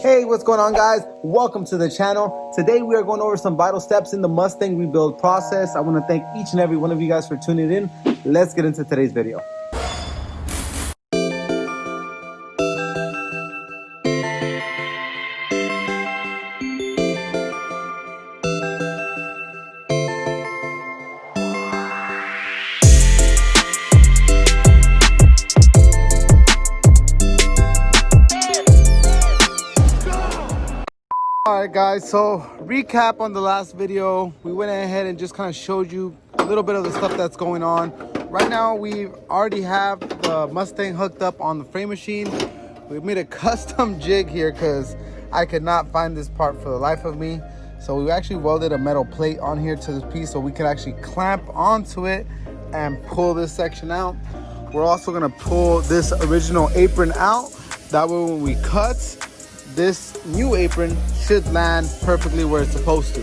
Hey, what's going on, guys? Welcome to the channel. Today we are going over some vital steps in the Mustang rebuild process. I want to thank each and every one of you guys for tuning in. Let's get into today's video. Alright guys, so recap on the last video. We went ahead and just kind of showed you a little bit of the stuff that's going on. Right now we already have the Mustang hooked up on the frame machine. We made a custom jig here because I could not find this part for the life of me. So we actually welded a metal plate on here to this piece so we could actually clamp onto it and pull this section out. We're also going to pull this original apron out. That way when we cut, this new apron should land perfectly where it's supposed to.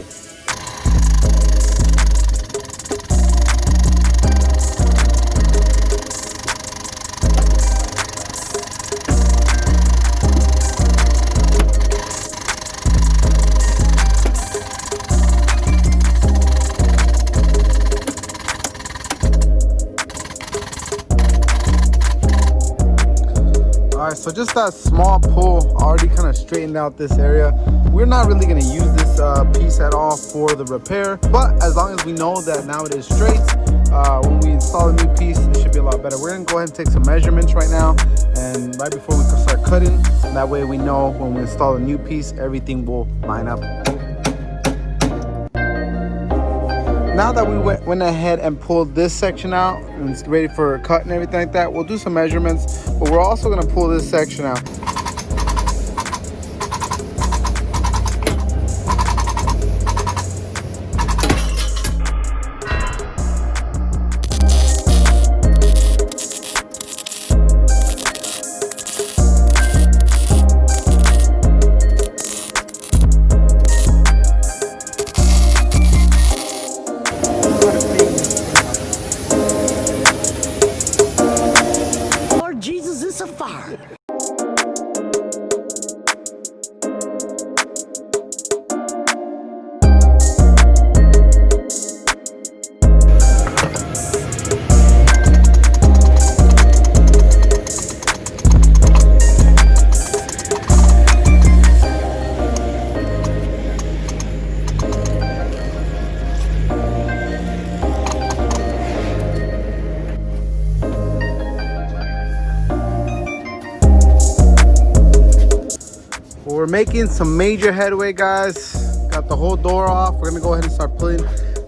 Alright, so just that small pull already kind of straightened out this area. We're not really going to use this piece at all for the repair, but as long as we know that now it is straight, when we install a new piece, it should be a lot better. We're going to go ahead and take some measurements right now, and right before we can start cutting, that way we know when we install a new piece, everything will line up. Now that we went ahead and pulled this section out and it's ready for a cut and everything like that, we'll do some measurements, but we're also going to pull this section out. We're making some major headway, guys. Got the whole door off. We're gonna go ahead and start pulling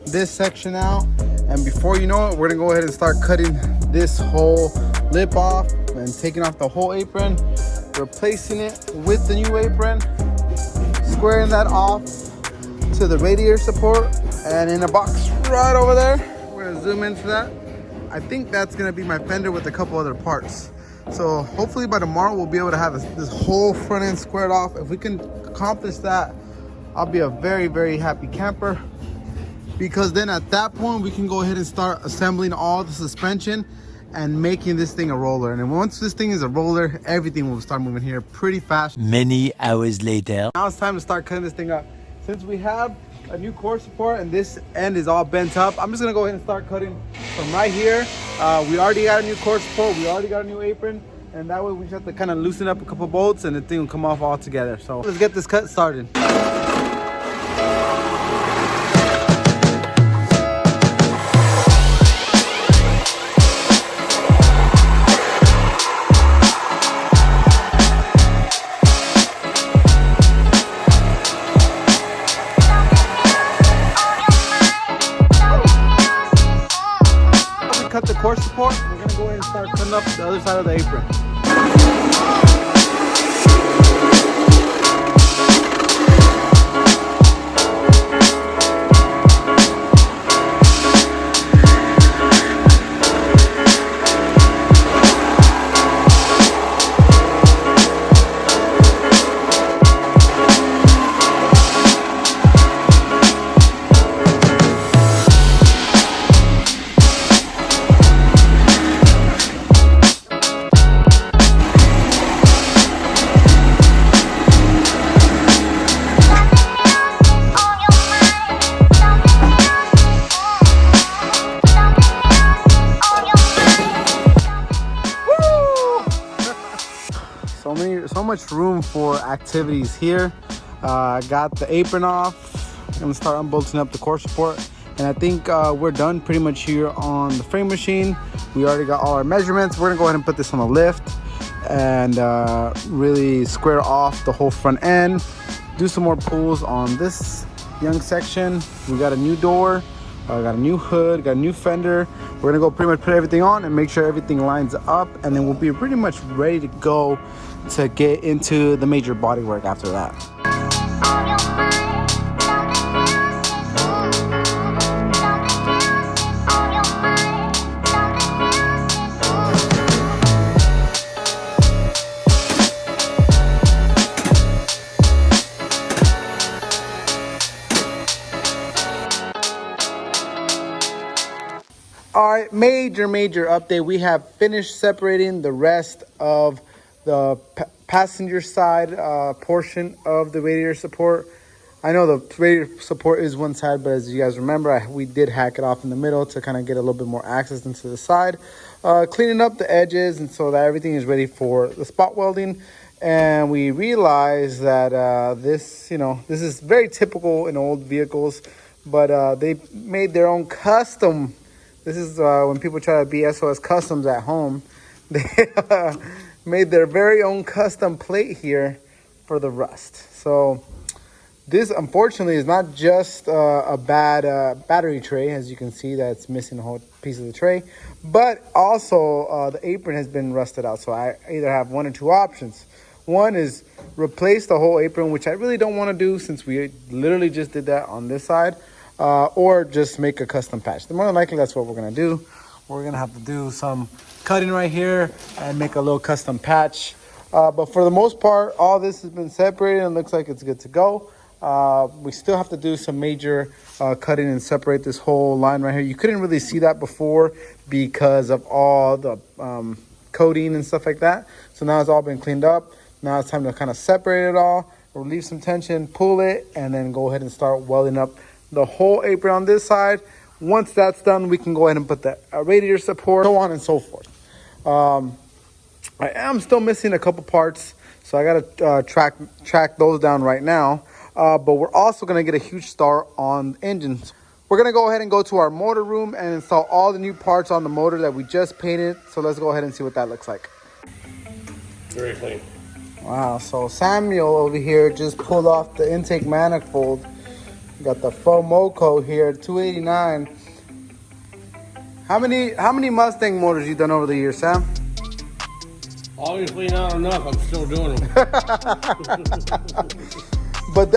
this section out, and before you know it, we're gonna go ahead and start cutting this whole lip off and taking off the whole apron, replacing it with the new apron, squaring that off to the radiator support, and in a box right over there, we're gonna zoom into that. I think that's gonna be my fender with a couple other parts. So hopefully by tomorrow we'll be able to have this whole front end squared off. If we can accomplish that, I'll be a very, very happy camper, because then at that point we can go ahead and start assembling all the suspension and making this thing a roller. And then once this thing is a roller, everything will start moving here pretty fast. Many hours later. Now it's time to start cutting this thing up. Since we have a new core support and this end is all bent up, I'm just gonna go ahead and start cutting from right here. We already got a new core support, we already got a new apron, and that way we just have to kind of loosen up a couple bolts and the thing will come off all together. So let's get this cut started. Cut the core support, we're gonna go ahead and start cutting up the other side of the apron. much room for activities here. I got the apron off. I'm gonna start unbolting up the core support. And I think we're done pretty much here on the frame machine. We already got all our measurements. We're gonna go ahead and put this on the lift and really square off the whole front end. Do some more pulls on this young section. We got a new door, got a new hood, got a new fender. We're gonna go pretty much put everything on and make sure everything lines up, and then we'll be pretty much ready to go to get into the major body work after that. All right, major update. We have finished separating the rest of the passenger side portion of the radiator support. I know the radiator support is one side, but as you guys remember, we did hack it off in the middle to kind of get a little bit more access into the side. Cleaning up the edges and so that everything is ready for the spot welding. And we realized that this is very typical in old vehicles, but they made their own custom. This is when people try to be SOS Customz at home. They made their very own custom plate here for the rust. So this, unfortunately, is not just a bad battery tray, as you can see that's missing a whole piece of the tray, but also the apron has been rusted out. So I either have one or two options. One is replace the whole apron, which I really don't want to do since we literally just did that on this side. Or just make a custom patch. The more than likely, that's what we're gonna do. We're gonna have to do some cutting right here and make a little custom patch. But for the most part, all this has been separated and looks like it's good to go. We still have to do some major cutting and separate this whole line right here. You couldn't really see that before because of all the coating and stuff like that. So now it's all been cleaned up. Now it's time to kind of separate it all, relieve some tension, pull it, and then go ahead and start welding up the whole apron on this side. Once that's done, we can go ahead and put the radiator support, so on and so forth. I am still missing a couple parts, so I gotta track those down right now. But we're also gonna get a huge start on engines. We're gonna go ahead and go to our motor room and install all the new parts on the motor that we just painted. So let's go ahead and see what that looks like. Very clean. Wow, so Samuel over here just pulled off the intake manifold. Got the Fomoco here, 289. How many Mustang motors you done over the years, Sam? Obviously not enough. I'm still doing them. But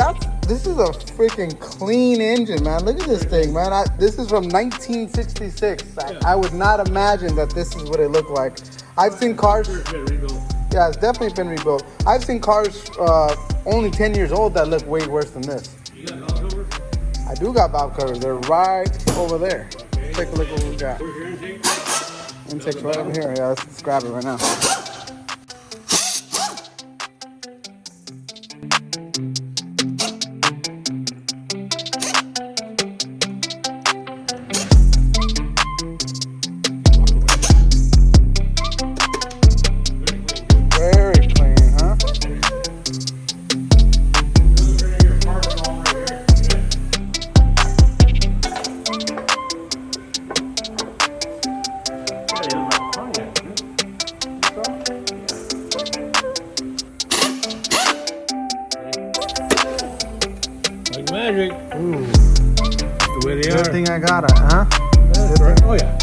this is a freaking clean engine, man. Look at this thing, man. This is from 1966. I would not imagine that this is what it looked like. I've seen cars. Yeah, it's definitely been rebuilt. I've seen cars only 10 years old that look way worse than this. You got valve covers? I do got valve covers. They're right over there. Okay. Take a look what we got. Where's your intake? Intake's right over here. Yeah, let's grab it right now. Very clean, huh? Like magic. Ooh. The way they Good are. thing I got it, huh? That's right. Oh yeah.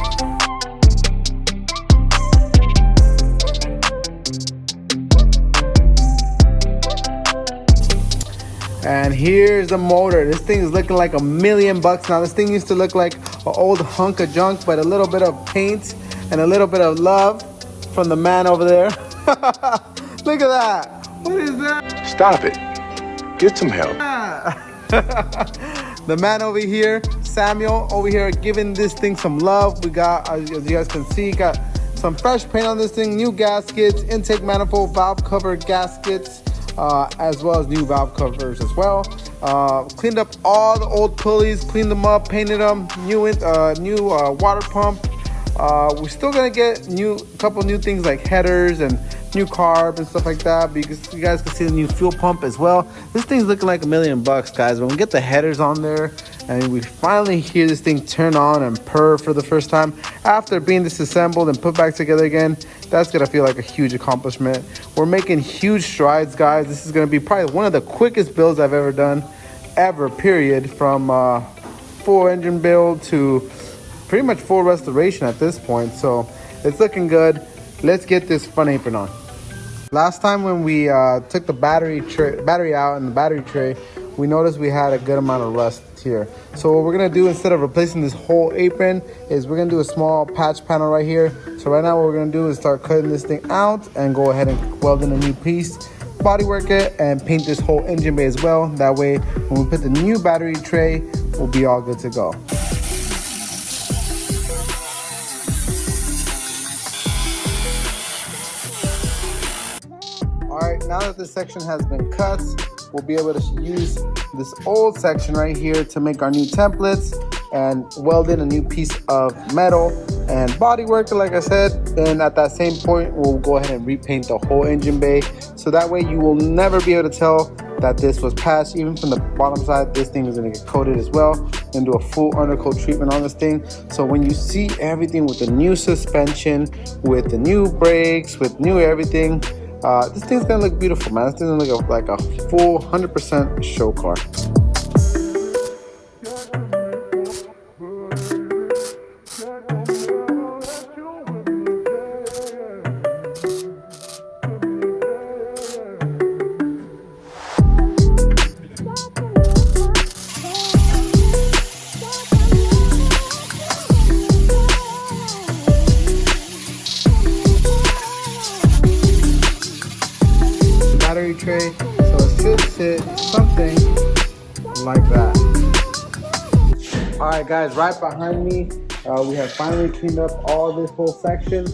And here's the motor. This thing is looking like $1 million now. This thing used to look like an old hunk of junk, but a little bit of paint and a little bit of love from the man over there. Look at that. What is that? Stop it. Get some help. The man over here, Samuel, over here giving this thing some love. We got, as you guys can see, got some fresh paint on this thing, new gaskets, intake manifold, valve cover gaskets, as well as new valve covers as well. Cleaned up all the old pulleys, cleaned them up, painted them, new water pump. We're still gonna get a couple new things like headers and new carb and stuff like that. But you guys can see the new fuel pump as well. This thing's looking like $1,000,000, guys. When we get the headers on there and we finally hear this thing turn on and purr for the first time after being disassembled and put back together again, that's gonna feel like a huge accomplishment. We're making huge strides, guys. This is gonna be probably one of the quickest builds I've ever done, period, from full engine build to pretty much full restoration at this point. So it's looking good. Let's get this front apron on. Last time when we took the battery out and the battery tray, we noticed we had a good amount of rust here. So what we're gonna do, instead of replacing this whole apron, is we're gonna do a small patch panel right here. So right now what we're gonna do is start cutting this thing out and go ahead and weld in a new piece, bodywork it, and paint this whole engine bay as well. That way when we put the new battery tray, we'll be all good to go. Alright, now that this section has been cut, we'll be able to use this old section right here to make our new templates and weld in a new piece of metal and bodywork, like I said. And at that same point, we'll go ahead and repaint the whole engine bay. So that way you will never be able to tell that this was patched. Even from the bottom side, this thing is gonna get coated as well and do a full undercoat treatment on this thing. So when you see everything with the new suspension, with the new brakes, with new everything, this thing's gonna look beautiful, man. This thing's gonna look like a full 100% show car. Battery tray, so it should sit something like that. All right, guys, right behind me, we have finally cleaned up all this whole section.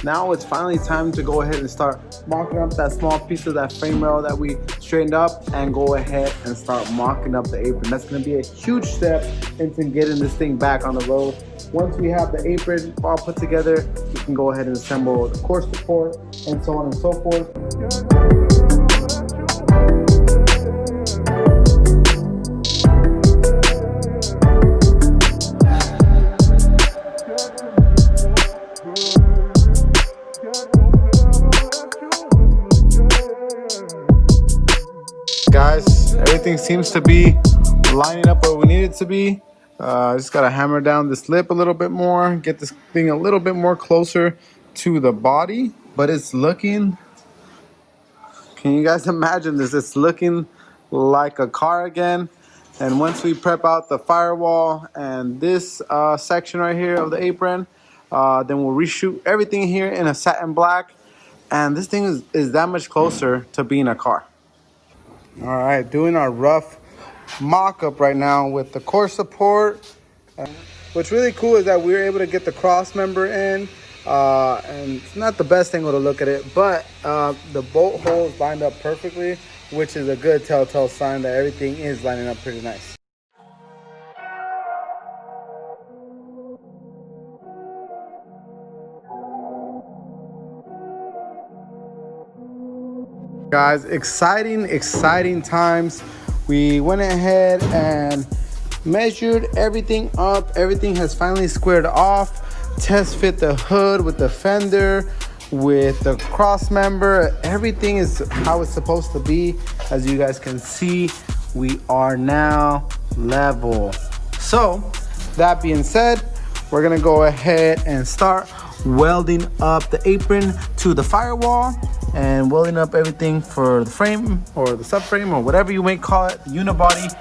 Now it's finally time to go ahead and start mocking up that small piece of that frame rail that we straightened up, and go ahead and start mocking up the apron. That's going to be a huge step into getting this thing back on the road. Once we have the apron all put together, we can go ahead and assemble the core support and so on and so forth. Guys, everything seems to be lining up where we need it to be. Just gotta hammer down this lip a little bit more, get this thing a little bit more closer to the body, but it's looking, can you guys imagine this? It's looking like a car again. And once we prep out the firewall and this section right here of the apron, then we'll reshoot everything here in a satin black, and this thing is that much closer to being a car. All right, doing our rough mock-up right now with the core support. What's really cool is that we were able to get the cross member in, and it's not the best angle to look at it, but the bolt holes lined up perfectly, which is a good telltale sign that everything is lining up pretty nice. Guys, exciting times. We went ahead and measured everything up. Everything has finally squared off. Test fit the hood with the fender, with the cross member. Everything is how it's supposed to be. As you guys can see, we are now level. So that being said, we're gonna go ahead and start welding up the apron to the firewall and welding up everything for the frame or the subframe or whatever you may call it, the unibody.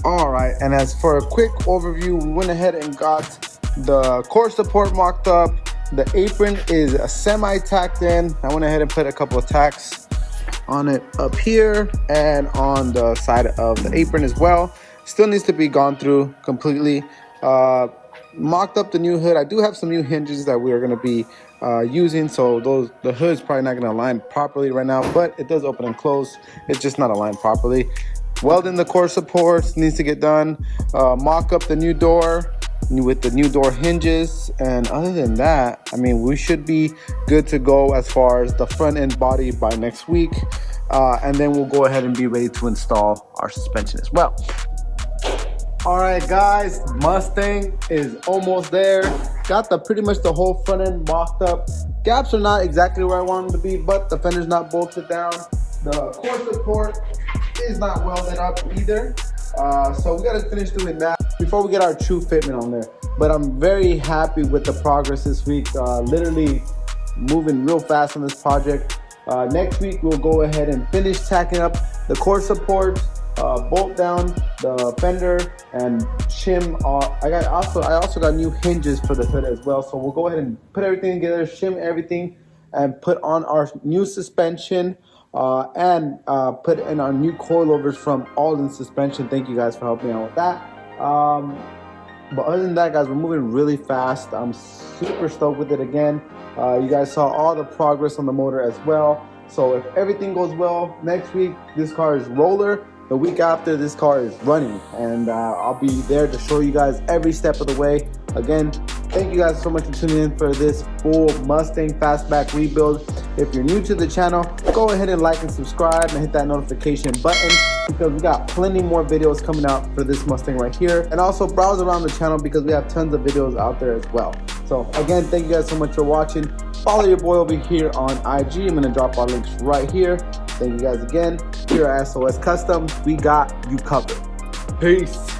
All right, and as for a quick overview, we went ahead and got the core support mocked up. The apron is a semi-tacked in. I went ahead and put a couple of tacks on it up here and on the side of the apron as well. Still needs to be gone through completely. Mocked up the new hood. I do have some new hinges that we are going to be using, so the hood's probably not going to align properly right now, but it does open and close. It's just not aligned properly. Welding the core supports needs to get done. Mock up the new door with the new door hinges, and other than that, I mean, we should be good to go as far as the front end body by next week, and then we'll go ahead and be ready to install our suspension as well. All right, guys, Mustang is almost there. Got pretty much the whole front end mocked up. Gaps are not exactly where I want them to be, but the fender's not bolted down. The core support is not welded up either, so we got to finish doing that before we get our true fitment on there. But I'm very happy with the progress this week. Literally moving real fast on this project. Next week we'll go ahead and finish tacking up the core support, bolt down the fender, and shim. I also got new hinges for the hood as well, so we'll go ahead and put everything together, shim everything, and put on our new suspension, and put in our new coilovers from All-In Suspension. Thank you guys for helping me out with that. But other than that, guys, we're moving really fast. I'm super stoked with it again. You guys saw all the progress on the motor as well. So if everything goes well, next week this car is roller. The week after, this car is running, and I'll be there to show you guys every step of the way. Again, thank you guys so much for tuning in for this full Mustang Fastback rebuild. If you're new to the channel, go ahead and like and subscribe and hit that notification button, because we got plenty more videos coming out for this Mustang right here. And also browse around the channel because we have tons of videos out there as well. So again, thank you guys so much for watching. Follow your boy over here on IG. I'm gonna drop our links right here. Thank you guys again. Here at SOS Customz, we got you covered. Peace.